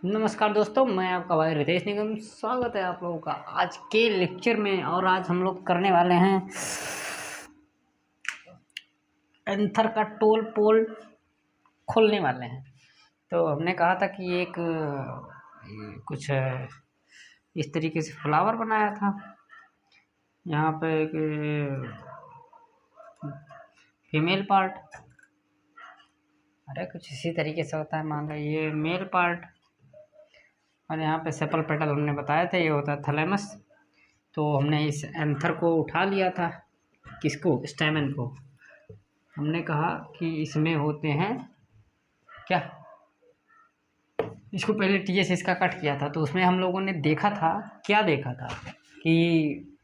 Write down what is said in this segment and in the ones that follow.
नमस्कार दोस्तों, मैं आपका भाई रितेश निगम। स्वागत है आप लोगों का आज के लेक्चर में। और आज हम लोग करने वाले हैं एंथर का टोल पोल खोलने वाले हैं। तो हमने कहा था कि एक कुछ इस तरीके से फ्लावर बनाया था। यहाँ पे एक फीमेल पार्ट, अरे कुछ इसी तरीके से होता है। मान लो ये मेल पार्ट, और यहाँ पे सेपल पेटल हमने बताया था, ये होता है थैलेमस। तो हमने इस एंथर को उठा लिया था, किसको, स्टैमेन को। हमने कहा कि इसमें होते हैं क्या, इसको पहले टीएस इसका कट किया था, तो उसमें हम लोगों ने देखा था, क्या देखा था कि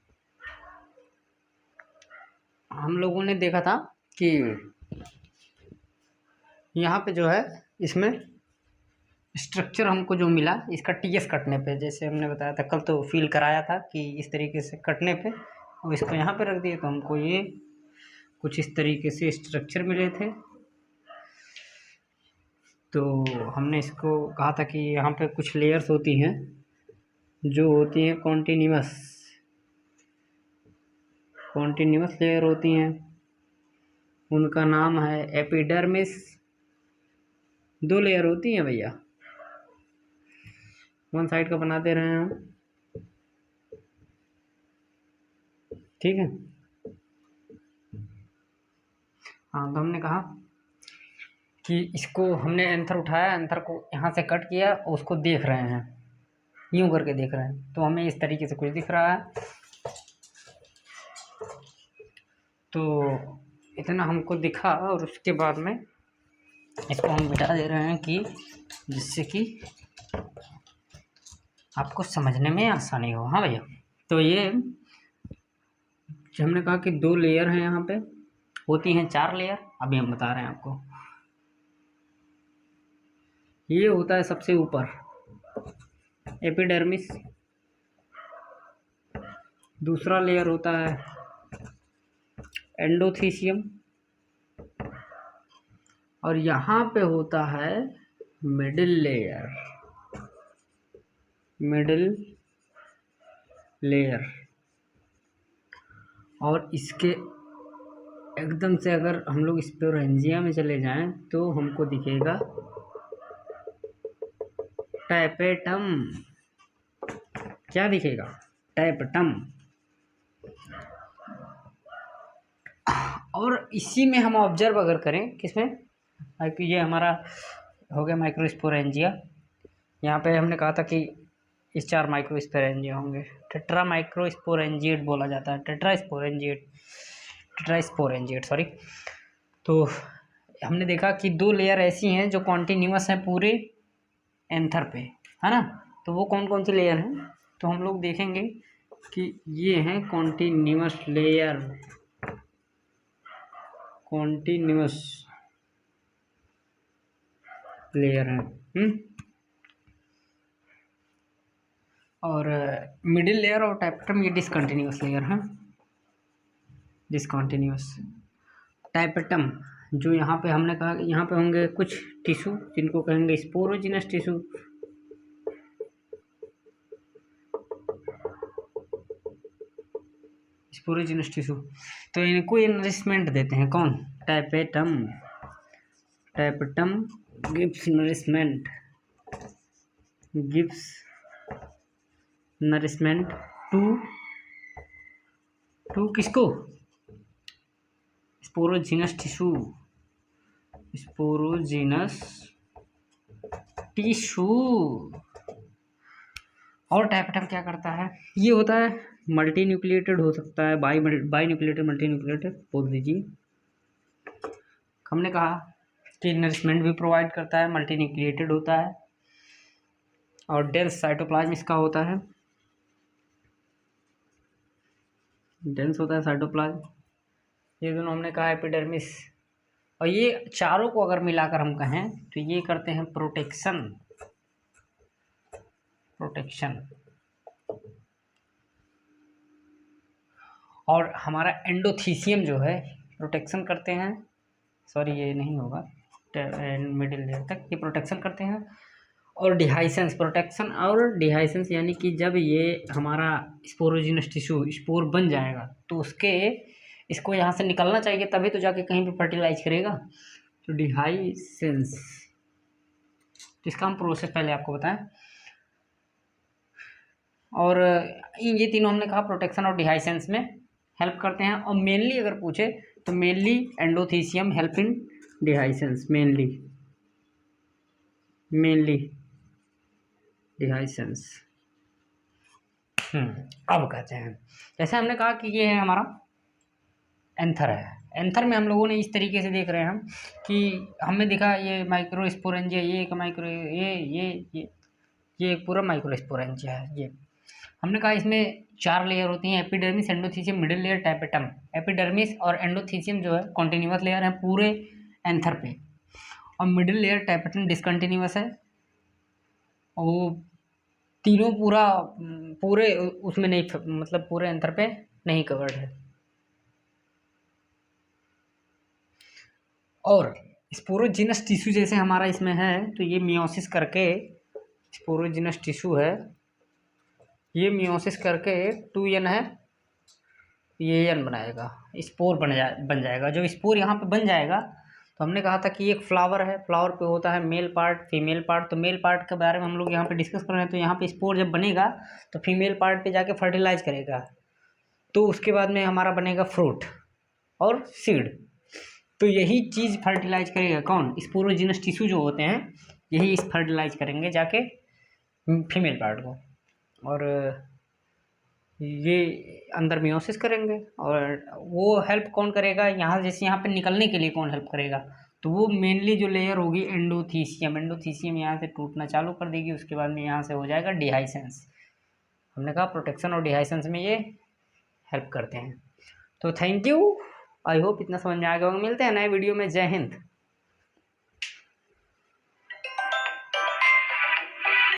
हम लोगों ने देखा था कि यहाँ पे जो है इसमें स्ट्रक्चर हमको जो मिला इसका टीएस कटने पे, जैसे हमने बताया था कल, तो फील कराया था कि इस तरीके से कटने पे, और इसको यहाँ पे रख दिए तो हमको ये कुछ इस तरीके से स्ट्रक्चर मिले थे। तो हमने इसको कहा था कि यहाँ पे कुछ लेयर्स होती हैं जो होती हैं कॉन्टिन्यूअस लेयर होती हैं। उनका नाम है एपिडर्मिस। 2 लेयर होती हैं भैया, वन साइड का बना दे रहे हैं हम, ठीक है। हाँ, तो हमने कहा कि इसको हमने एंथर उठाया, एंथर को यहाँ से कट किया और उसको देख रहे हैं, यूं करके देख रहे हैं, तो हमें इस तरीके से कुछ दिख रहा है। तो इतना हमको दिखा, और उसके बाद में इसको हम मिटा दे रहे हैं कि जिससे कि आपको समझने में आसानी हो। हाँ भैया, तो ये जो हमने कहा कि 2 लेयर हैं, यहाँ पे होती हैं 4 लेयर, अभी हम बता रहे हैं आपको। ये होता है सबसे ऊपर एपिडर्मिस, दूसरा लेयर होता है एंडोथीसियम, और यहाँ पे होता है मिडिल लेयर। और इसके एकदम से अगर हम लोग स्पोरेंजिया में चले जाएं तो हमको दिखेगा टैपेटम। क्या दिखेगा? टैपेटम। और इसी में हम ऑब्जर्व अगर करें, किसमें, ये हमारा हो गया माइक्रोस्पोरेंजिया। यहाँ पे हमने कहा था कि इस 4 माइक्रोस्पोरेंजिया होंगे। टेट्रा माइक्रोस्पोरेंजिएट बोला जाता है, टेट्रास्पोरेंजिएट सॉरी। तो हमने देखा कि 2 लेयर ऐसी हैं जो कॉन्टिन्यूअस हैं पूरे एंथर पे, है ना। तो वो कौन कौन सी लेयर हैं, तो हम लोग देखेंगे कि ये हैं कॉन्टिन्यूअस लेयर हैं। और मिडिल लेयर और टैपेटम ये डिसकंटिन्यूअस लेयर हैं। डिसकंटिन्यूअस टैपेटम, जो यहाँ पे हमने कहा यहाँ पे होंगे कुछ टिश्यू जिनको कहेंगे स्पोरोजिनस टिश्यू। स्पोरोजिनस टिश्यू, तो इनको ये नरिशमेंट देते हैं, कौन, टैपेटम गिव्स नरिशमेंट टू किसको, स्पोरोजिनस टिश्यू। और टैपेटम क्या करता है, ये होता है मल्टी न्यूक्लिएटेड, हो सकता है बाई न्यूक्लिएटेड, मल्टी न्यूक्लिएटेड बोल दीजिए। हमने कहा कि नरिशमेंट भी प्रोवाइड करता है, मल्टी न्यूक्लिएटेड होता है, और डेंस साइटोप्लाज्म इसका होता है, डेंस होता है साइटोप्लाज्म। ये दोनों हमने कहा एपिडर्मिस। और ये चारों को अगर मिलाकर हम कहें तो ये करते हैं प्रोटेक्शन। और हमारा एंडोथीसियम जो है प्रोटेक्शन करते हैं, सॉरी ये नहीं होगा, मिडिल लेयर तक ये प्रोटेक्शन करते हैं। और डिहाइसेंस, प्रोटेक्शन और डिहाइसेंस यानी कि जब ये हमारा स्पोरोजिनस टिश्यू स्पोर बन जाएगा तो उसके इसको यहाँ से निकलना चाहिए तभी तो जाके कहीं पे फर्टिलाइज करेगा। तो डिहाइसेंस, तो इसका हम प्रोसेस पहले आपको बताएं। और ये तीनों हमने कहा प्रोटेक्शन और डिहाइसेंस में हेल्प करते हैं। और मेनली अगर पूछे तो mainly endothecium help in dehiscence, mainly dehiscence. अब कहते हैं, जैसे हमने कहा कि ये है हमारा एंथर है। एंथर में हम लोगों ने इस तरीके से देख रहे हैं हम कि हमें दिखा ये माइक्रोस्पोरेंजिया, ये एक माइक्रो ये एक पूरा माइक्रोस्पोरेंजिया है। ये हमने कहा इसमें 4 लेयर होती हैं, epidermis, endothecium, middle layer, tapetum. Epidermis और एंडोथीसियम जो है कॉन्टिन्यूअस लेयर है पूरे एंथर पे, और मिडिल लेयर टैपेटम डिसकंटिन्यूअस है। और वो तीनों पूरे उसमें नहीं, मतलब पूरे एंथर पे नहीं कवर्ड है। और स्पोरोजिनस टिश्यू जैसे हमारा इसमें है तो ये मियोसिस करके, स्पोरोजिनस टिश्यू है ये मियोसिस करके 2n है, ये n बनाएगा, स्पोर बन जाएगा। जब स्पोर यहाँ पे बन जाएगा तो हमने कहा था कि एक फ्लावर है, फ्लावर पे होता है मेल पार्ट फीमेल पार्ट। तो मेल पार्ट के बारे में हम लोग यहाँ पे डिस्कस कर रहे हैं। तो यहाँ पे स्पोर जब बनेगा तो फीमेल पार्ट पे जाके फर्टिलाइज करेगा, तो उसके बाद में हमारा बनेगा फ्रूट और सीड। तो यही चीज़ फर्टिलाइज करेगा कौन, स्पोरोजिनस टिश्यू जो होते हैं, यही इस फर्टिलाइज करेंगे जाके फीमेल पार्ट को। और ये अंदर मियोसिस करेंगे। और वो हेल्प कौन करेगा यहाँ, जैसे यहाँ पे निकलने के लिए कौन हेल्प करेगा, तो वो मेनली जो लेयर होगी एंडोथीसियम। एंडोथीसियम यहाँ से टूटना चालू कर देगी, उसके बाद में यहाँ से हो जाएगा डिहाइसेंस। हमने कहा प्रोटेक्शन और डिहाइसेंस में ये हेल्प करते हैं। तो थैंक यू, आई होप इतना समझ में आ गया होगा। मिलते हैं नए वीडियो में। जय हिंद।